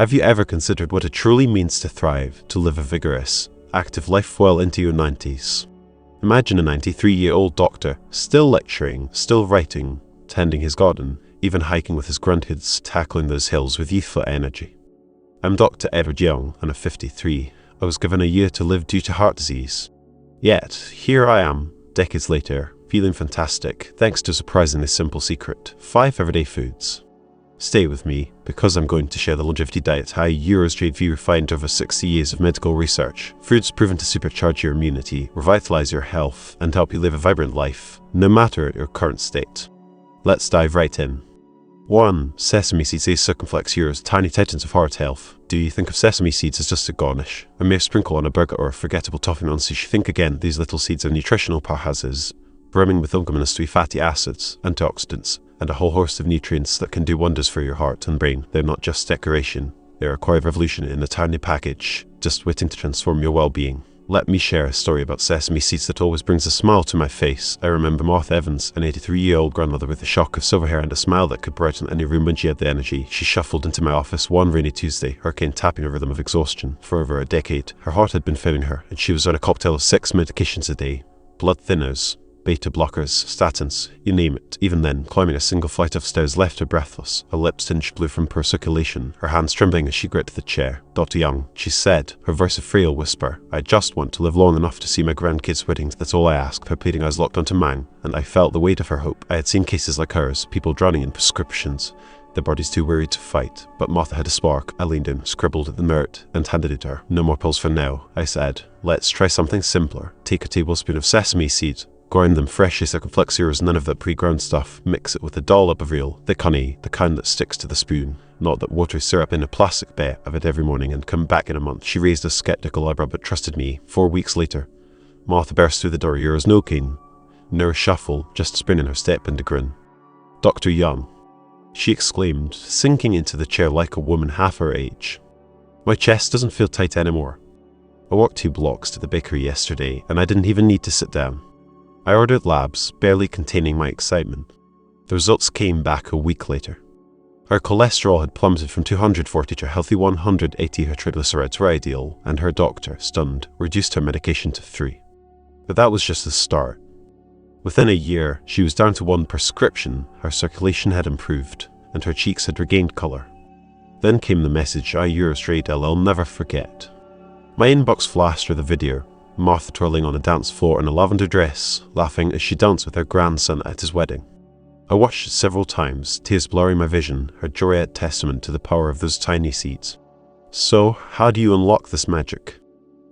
Have you ever considered what it truly means to thrive, to live a vigorous, active life well into your 90s? Imagine a 93-year-old doctor, still lecturing, still writing, tending his garden, even hiking with his grandkids, tackling those hills with youthful energy. I'm Dr. Edward Young, and at 53, I was given a year to live due to heart disease. Yet, here I am, decades later, feeling fantastic, thanks to a surprisingly simple secret: 5 everyday foods. Stay with me, because I'm going to share the longevity diet how EuroStraight refined over 60 years of medical research. Foods proven to supercharge your immunity, revitalize your health, and help you live a vibrant life, no matter your current state. Let's dive right in. 1. Sesame seeds. These circumflex heroes, tiny titans of heart health. Do you think of sesame seeds as just a garnish, a mere sprinkle on a burger, or a forgettable topping on sushi? Think again. These little seeds are nutritional powerhouses, brimming with omega-3 fatty acids, antioxidants, and a whole host of nutrients that can do wonders for your heart and brain. They're not just decoration. They're a quiet revolution in a tiny package, just waiting to transform your well-being. Let me share a story about sesame seeds that always brings a smile to my face. I remember Martha Evans, an 83-year-old grandmother with a shock of silver hair and a smile that could brighten any room when she had the energy. She shuffled into my office one rainy Tuesday, hurricane tapping a rhythm of exhaustion. For over a decade, her heart had been failing her, and she was on a cocktail of 6 medications a day: blood thinners, beta blockers, statins, you name it. Even then, climbing a single flight of stairs left her breathless, her lips tinged blue from poor circulation, her hands trembling as she gripped the chair. "Dr. Young," she said, her voice a frail whisper, "I just want to live long enough to see my grandkids' weddings. That's all I ask." Her pleading eyes locked onto mine, and I felt the weight of her hope. I had seen cases like hers, people drowning in prescriptions, their bodies too weary to fight. But Martha had a spark. I leaned in, scribbled at the note, and handed it to her. "No more pills for now," I said. "Let's try something simpler. Take a tablespoon of sesame seeds. Grind them fresh as circumflex heroes, none of that pre-ground stuff. Mix it with a dollop of real, thick honey, the kind that sticks to the spoon. Not that watery syrup in a plastic bag. Have it every morning and come back in a month." She raised a skeptical eyebrow but trusted me. 4 weeks later, Martha burst through the door. Euros no cane, no shuffle, just a spin in her step and a grin. "Dr. Young," she exclaimed, sinking into the chair like a woman half her age. "My chest doesn't feel tight anymore. I walked 2 blocks to the bakery yesterday, and I didn't even need to sit down. I ordered labs, barely containing my excitement. The results came back a week later. Her cholesterol had plummeted from 240 to a healthy 180. Her triglycerides were ideal, and her doctor, stunned, reduced her medication to 3. But that was just the start. Within a year, she was down to 1 prescription, her circulation had improved, and her cheeks had regained color. Then came the message I EuroStraight I'll never forget. My inbox flashed with a video. Martha twirling on a dance floor in a lavender dress, laughing as she danced with her grandson at his wedding. I watched it several times, tears blurring my vision, her joy a testament to the power of those tiny seeds. So, how do you unlock this magic?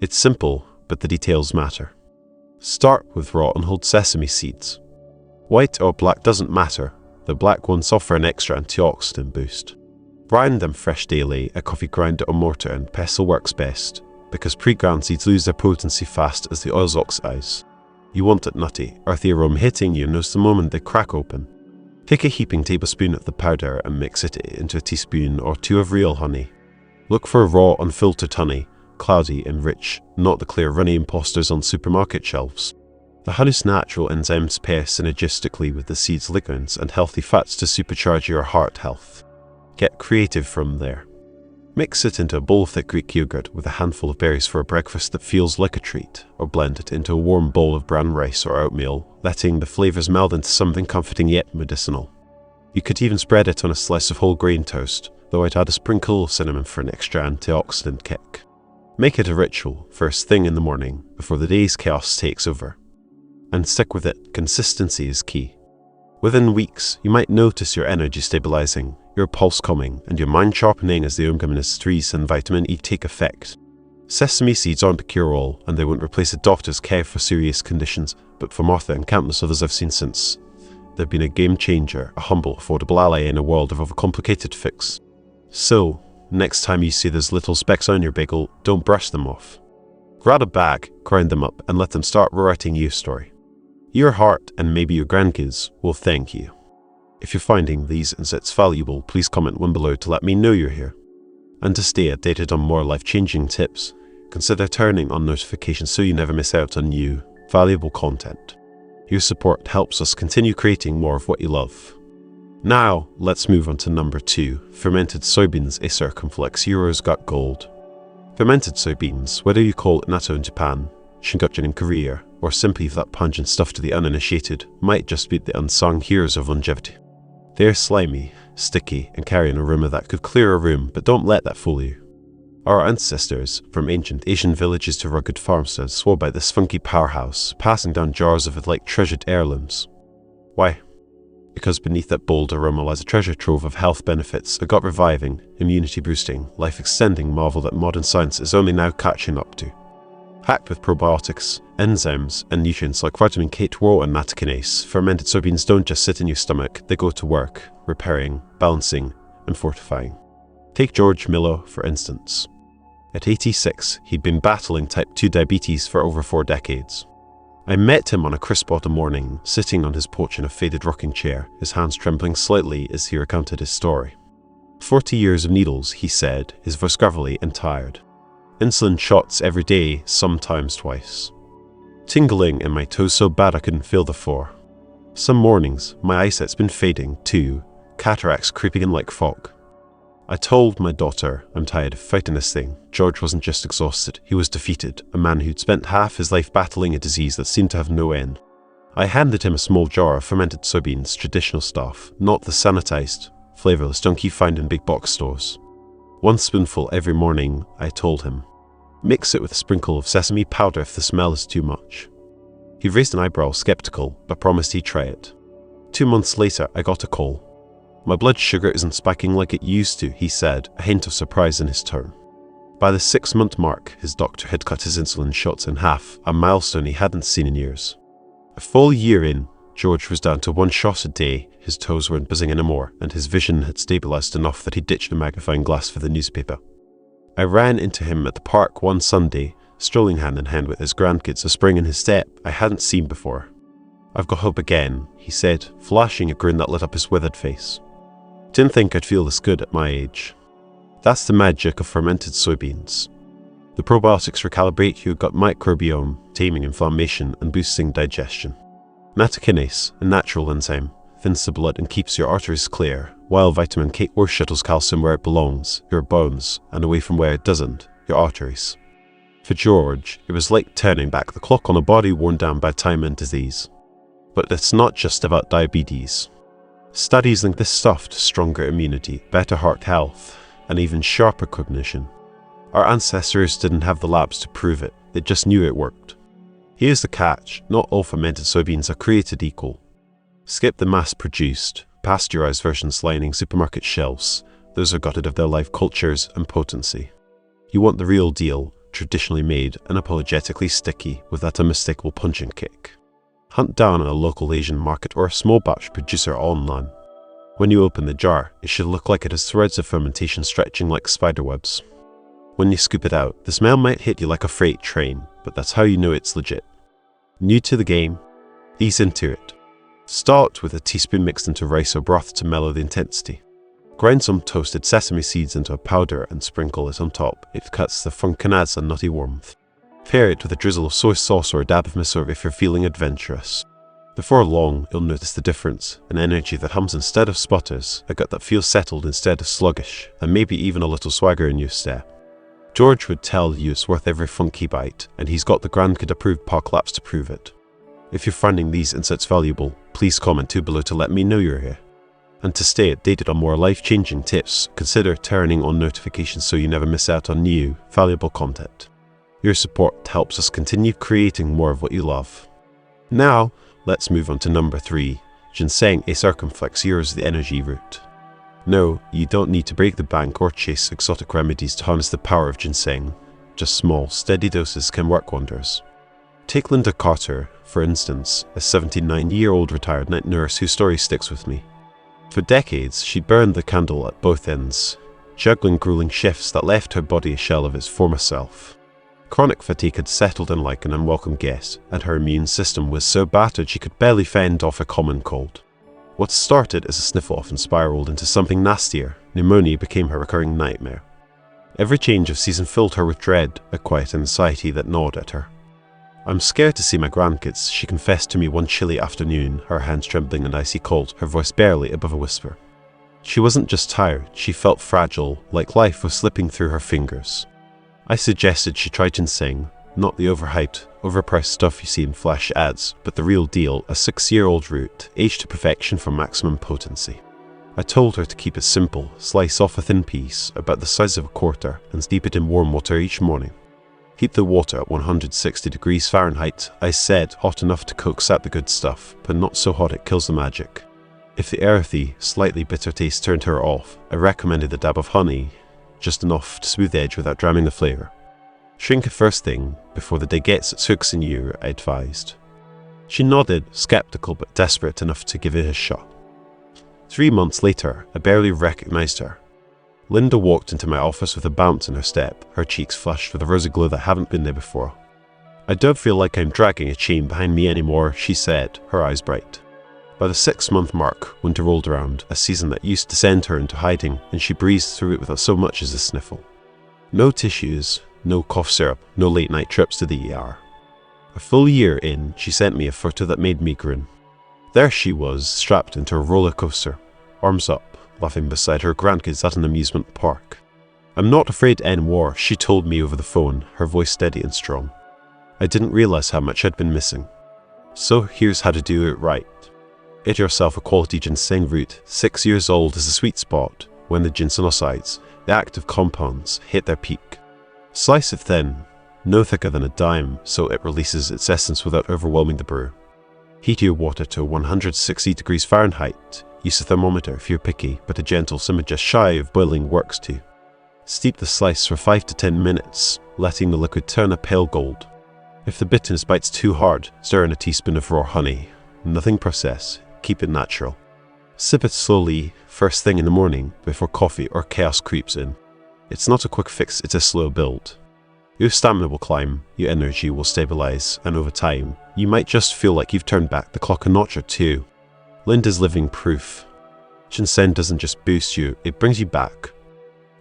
It's simple, but the details matter. Start with raw unhulled sesame seeds. White or black doesn't matter. The black ones offer an extra antioxidant boost. Grind them fresh daily. A coffee grinder or mortar and pestle works best, because pre-ground seeds lose their potency fast as the oils oxidize. You want that nutty, earthy aroma hitting you notice the moment they crack open. Take a heaping tablespoon of the powder and mix it into a teaspoon or 2 of real honey. Look for raw, unfiltered honey, cloudy and rich, not the clear, runny imposters on supermarket shelves. The honey's natural enzymes pair synergistically with the seed's lignans and healthy fats to supercharge your heart health. Get creative from there. Mix it into a bowl of thick Greek yogurt with a handful of berries for a breakfast that feels like a treat, or blend it into a warm bowl of brown rice or oatmeal, letting the flavors meld into something comforting yet medicinal. You could even spread it on a slice of whole grain toast, though I'd add a sprinkle of cinnamon for an extra antioxidant kick. Make it a ritual, first thing in the morning, before the day's chaos takes over. And stick with it. Consistency is key. Within weeks, you might notice your energy stabilizing, your pulse calming, and your mind sharpening as the omega-3s and vitamin E take effect. Sesame seeds aren't a cure-all, and they won't replace a doctor's care for serious conditions, but for Martha and countless others I've seen since, they've been a game-changer, a humble, affordable ally in a world of overcomplicated fix. So, next time you see those little specks on your bagel, don't brush them off. Grab a bag, grind them up, and let them start writing your story. Your heart, and maybe your grandkids, will thank you. If you're finding these insights valuable, please comment one below to let me know you're here. And to stay updated on more life-changing tips, consider turning on notifications so you never miss out on new, valuable content. Your support helps us continue creating more of what you love. Now, let's move on to number 2, fermented soybeans, a circumflex euros got gold. Fermented soybeans, whether you call it natto in Japan, shingochujin in Korea, or simply that pungent stuff to the uninitiated, might just be the unsung heroes of longevity. They're slimy, sticky, and carry an aroma that could clear a room, but don't let that fool you. Our ancestors, from ancient Asian villages to rugged farmsteads, swore by this funky powerhouse, passing down jars of it like treasured heirlooms. Why? Because beneath that bold aroma lies a treasure trove of health benefits, a gut-reviving, immunity-boosting, life-extending marvel that modern science is only now catching up to. Packed with probiotics, enzymes, and nutrients like vitamin K12 and nattokinase, fermented soybeans don't just sit in your stomach, they go to work, repairing, balancing, and fortifying. Take George Milo, for instance. At 86, he'd been battling type 2 diabetes for over 4 decades. I met him on a crisp autumn morning, sitting on his porch in a faded rocking chair, his hands trembling slightly as he recounted his story. 40 years of needles, he said, his voice gravelly and tired. Insulin shots every day, sometimes twice. Tingling in my toes so bad I couldn't feel the floor. Some mornings, my eyesight's been fading, too, cataracts creeping in like fog. I told my daughter, I'm tired of fighting this thing. George wasn't just exhausted, he was defeated, a man who'd spent half his life battling a disease that seemed to have no end. I handed him a small jar of fermented soybeans, traditional stuff, not the sanitized, flavorless junk you find in big box stores. 1 spoonful every morning, I told him. Mix it with a sprinkle of sesame powder if the smell is too much. He raised an eyebrow, skeptical, but promised he'd try it. 2 months later, I got a call. My blood sugar isn't spiking like it used to, he said, a hint of surprise in his tone. By the 6-month mark, his doctor had cut his insulin shots in half, a milestone he hadn't seen in years. A full year in, George was down to 1 shot a day, his toes weren't buzzing anymore, and his vision had stabilized enough that he ditched a magnifying glass for the newspaper. I ran into him at the park one Sunday, strolling hand in hand with his grandkids, a spring in his step I hadn't seen before. I've got hope again, he said, flashing a grin that lit up his withered face. Didn't think I'd feel this good at my age. That's the magic of fermented soybeans. The probiotics recalibrate your gut microbiome, taming inflammation and boosting digestion. Nattokinase, a natural enzyme, thins the blood and keeps your arteries clear, while vitamin K12 shuttles calcium where it belongs, your bones, and away from where it doesn't, your arteries. For George, it was like turning back the clock on a body worn down by time and disease. But it's not just about diabetes. Studies link this stuff to stronger immunity, better heart health, and even sharper cognition. Our ancestors didn't have the labs to prove it, they just knew it worked. Here's the catch, not all fermented soybeans are created equal. Skip the mass-produced, pasteurized versions lining supermarket shelves, those are gutted of their live cultures and potency. You want the real deal, traditionally made, unapologetically sticky, with that unmistakable punching kick. Hunt down a local Asian market or a small batch producer online. When you open the jar, it should look like it has threads of fermentation stretching like spiderwebs. When you scoop it out, the smell might hit you like a freight train, but that's how you know it's legit. New to the game? Ease into it. Start with a teaspoon mixed into rice or broth to mellow the intensity. Grind some toasted sesame seeds into a powder and sprinkle it on top. It cuts the funk and adds a nutty warmth. Pair it with a drizzle of soy sauce or a dab of miso if you're feeling adventurous. Before long, you'll notice the difference, an energy that hums instead of sputters, a gut that feels settled instead of sluggish, and maybe even a little swagger in your step. George would tell you it's worth every funky bite, and he's got the grandkid-approved park laps to prove it. If you're finding these insights valuable, please comment too below to let me know you're here. And to stay updated on more life-changing tips, consider turning on notifications so you never miss out on new, valuable content. Your support helps us continue creating more of what you love. Now, let's move on to number 3. Ginseng, a circumflex heroes the energy route. No, you don't need to break the bank or chase exotic remedies to harness the power of ginseng. Just small, steady doses can work wonders. Take Linda Carter, for instance, a 79-year-old retired night nurse whose story sticks with me. For decades, she burned the candle at both ends, juggling grueling shifts that left her body a shell of its former self. Chronic fatigue had settled in like an unwelcome guest, and her immune system was so battered she could barely fend off a common cold. What started as a sniffle often spiraled into something nastier. Pneumonia became her recurring nightmare. Every change of season filled her with dread, a quiet anxiety that gnawed at her. "I'm scared to see my grandkids," she confessed to me one chilly afternoon, her hands trembling and icy cold, her voice barely above a whisper. She wasn't just tired, she felt fragile, like life was slipping through her fingers. I suggested she try ginseng, not the overhyped, overpriced stuff you see in flash ads, but the real deal, a 6-year-old root, aged to perfection for maximum potency. I told her to keep it simple, slice off a thin piece, about the size of a quarter, and steep it in warm water each morning. Heat the water at 160 degrees Fahrenheit, I said, hot enough to coax out the good stuff, but not so hot it kills the magic. If the earthy, slightly bitter taste turned her off, I recommended a dab of honey, just enough to smooth the edge without drowning the flavour. Shrink it first thing, before the day gets its hooks in you, I advised. She nodded, sceptical but desperate enough to give it a shot. 3 months later, I barely recognised her. Linda walked into my office with a bounce in her step, her cheeks flushed with a rosy glow that hadn't been there before. "I don't feel like I'm dragging a chain behind me anymore," she said, her eyes bright. By the 6-month mark, winter rolled around, a season that used to send her into hiding, and she breezed through it without so much as a sniffle. No tissues, no cough syrup, no late-night trips to the ER. A full year in, she sent me a photo that made me grin. There she was, strapped into a roller coaster, arms up, laughing beside her grandkids at an amusement park. "I'm not afraid anymore," she told me over the phone, her voice steady and strong. I didn't realize how much I'd been missing. So here's how to do it right. Get yourself a quality ginseng root. 6 years old is the sweet spot when the ginsenosides, the active compounds, hit their peak. Slice it thin, no thicker than a dime, so it releases its essence without overwhelming the brew. Heat your water to 160 degrees Fahrenheit. Use a thermometer if you're picky, but a gentle simmer just shy of boiling works too. Steep the slice for 5 to 10 minutes, letting the liquid turn a pale gold. If the bitterness bites too hard, stir in a teaspoon of raw honey. Nothing processed. Keep it natural. Sip it slowly, first thing in the morning, before coffee or chaos creeps in. It's not a quick fix, it's a slow build. Your stamina will climb, your energy will stabilize, and over time, you might just feel like you've turned back the clock a notch or two. Linda's living proof. Ginseng doesn't just boost you, it brings you back.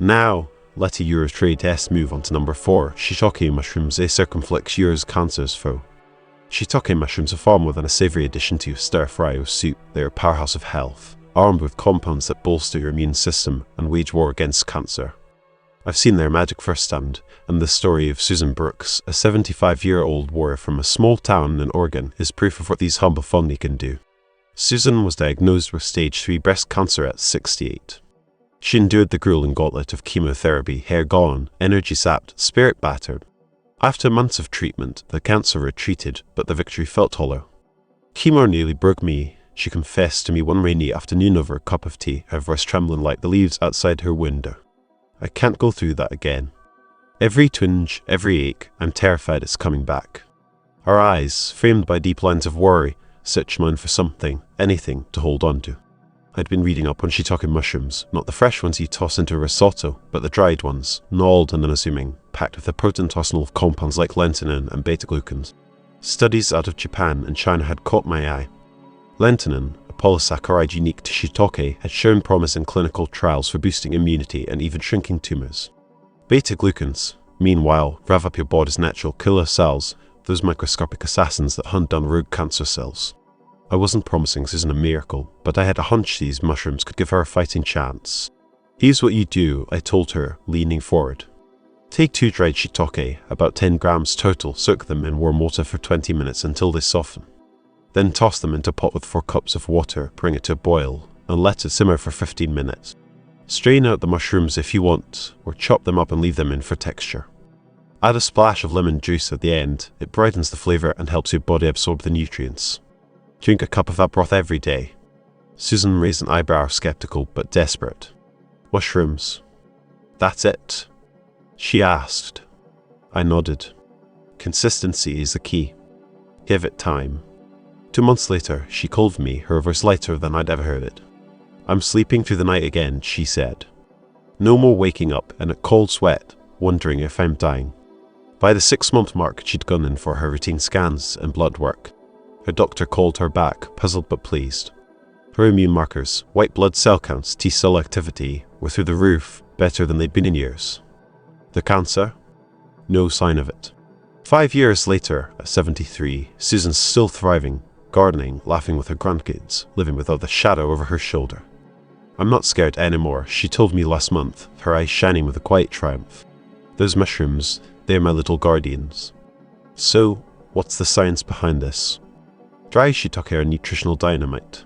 Now, let a Eurotrade S move on to number 4, Shiitake mushrooms, a circumflex Euro's cancer's foe. Shiitake mushrooms are far more than a savoury addition to your stir-fry or soup. They are a powerhouse of health, armed with compounds that bolster your immune system and wage war against cancer. I've seen their magic firsthand, and the story of Susan Brooks, a 75-year-old warrior from a small town in Oregon, is proof of what these humble fungi can do. Susan was diagnosed with stage 3 breast cancer at 68. She endured the grueling gauntlet of chemotherapy, hair gone, energy sapped, spirit battered. After months of treatment, the cancer retreated, but the victory felt hollow. "Chemo nearly broke me," she confessed to me one rainy afternoon over a cup of tea, her voice trembling like the leaves outside her window. "I can't go through that again. Every twinge, every ache, I'm terrified it's coming back." Our eyes, framed by deep lines of worry, searched mine for something, anything, to hold on to. I'd been reading up on shiitake mushrooms, not the fresh ones you toss into risotto, but the dried ones, gnawed and unassuming, packed with a potent arsenal of compounds like lentinan and beta-glucans. Studies out of Japan and China had caught my eye. Lentinan, a polysaccharide unique to shiitake, had shown promise in clinical trials for boosting immunity and even shrinking tumours. Beta-glucans, meanwhile, rev up your body's natural killer cells, those microscopic assassins that hunt down rogue cancer cells. I wasn't promising Susan a miracle, but I had a hunch these mushrooms could give her a fighting chance. "Here's what you do," I told her, leaning forward. "Take 2 dried shiitake, about 10 grams total, soak them in warm water for 20 minutes until they soften. Then toss them into a pot with 4 cups of water, bring it to a boil, and let it simmer for 15 minutes. Strain out the mushrooms if you want, or chop them up and leave them in for texture. Add a splash of lemon juice at the end. It brightens the flavour and helps your body absorb the nutrients. Drink a cup of that broth every day." Susan raised an eyebrow, skeptical but desperate. "Mushrooms. That's it?" she asked. I nodded. Consistency is the key. Give it time. 2 months later, she called me, her voice lighter than I'd ever heard it. "I'm sleeping through the night again," she said. No more waking up in a cold sweat, wondering if I'm dying. By the 6-month mark, she'd gone in for her routine scans and blood work. Her doctor called her back, puzzled but pleased. Her immune markers, white blood cell counts, T-cell activity, were through the roof, better than they'd been in years. The cancer? No sign of it. 5 years later, at 73, Susan's still thriving, gardening, laughing with her grandkids, living without the shadow over her shoulder. I'm not scared anymore, she told me last month, her eyes shining with a quiet triumph. Those mushrooms, they're my little guardians. So, what's the science behind this? Dry shiitake are nutritional dynamite.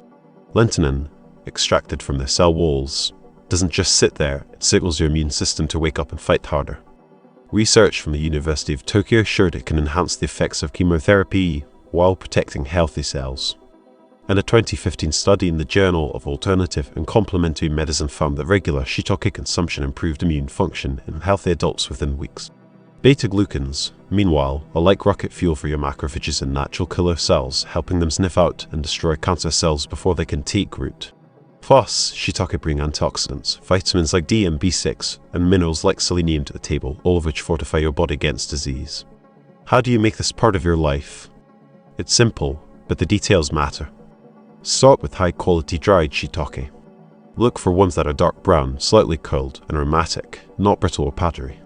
Lentinan, extracted from their cell walls, doesn't just sit there, it signals your immune system to wake up and fight harder. Research from the University of Tokyo showed it can enhance the effects of chemotherapy while protecting healthy cells. And a 2015 study in the Journal of Alternative and Complementary Medicine found that regular shiitake consumption improved immune function in healthy adults within weeks. Beta-glucans, meanwhile, are like rocket fuel for your macrophages and natural killer cells, helping them sniff out and destroy cancer cells before they can take root. Plus, shiitake bring antioxidants, vitamins like D and B6, and minerals like selenium to the table, all of which fortify your body against disease. How do you make this part of your life? It's simple, but the details matter. Start with high-quality dried shiitake. Look for ones that are dark brown, slightly curled, and aromatic, not brittle or powdery.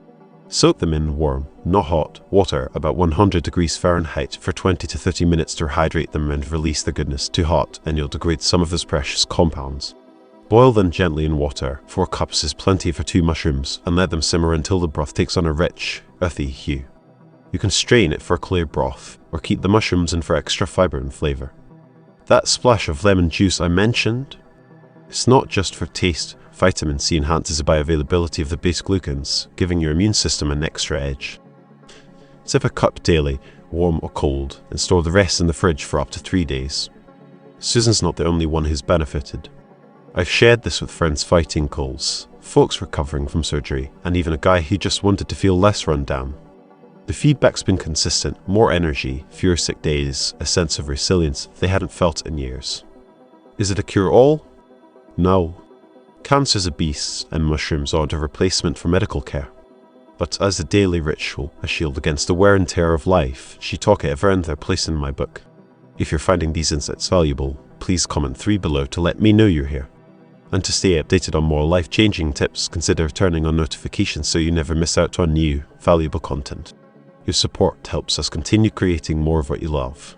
Soak them in warm, not hot, water about 100 degrees Fahrenheit for 20 to 30 minutes to rehydrate them and release the goodness. Too hot and you'll degrade some of those precious compounds. Boil them gently in water, 4 cups is plenty for 2 mushrooms, and let them simmer until the broth takes on a rich, earthy hue. You can strain it for a clear broth, or keep the mushrooms in for extra fiber and flavor. That splash of lemon juice I mentioned? It's not just for taste. Vitamin C enhances the bioavailability of the beta-glucans, giving your immune system an extra edge. Sip a cup daily, warm or cold, and store the rest in the fridge for up to 3 days. Susan's not the only one who's benefited. I've shared this with friends fighting colds, folks recovering from surgery, and even a guy who just wanted to feel less run down. The feedback's been consistent: more energy, fewer sick days, a sense of resilience they hadn't felt in years. Is it a cure-all? No. Cancer's a beast, and mushrooms aren't a replacement for medical care. But as a daily ritual, a shield against the wear and tear of life, shiitake have earned their place in my book. If you're finding these insights valuable, please comment 3 below to let me know you're here. And to stay updated on more life-changing tips, consider turning on notifications so you never miss out on new, valuable content. Your support helps us continue creating more of what you love.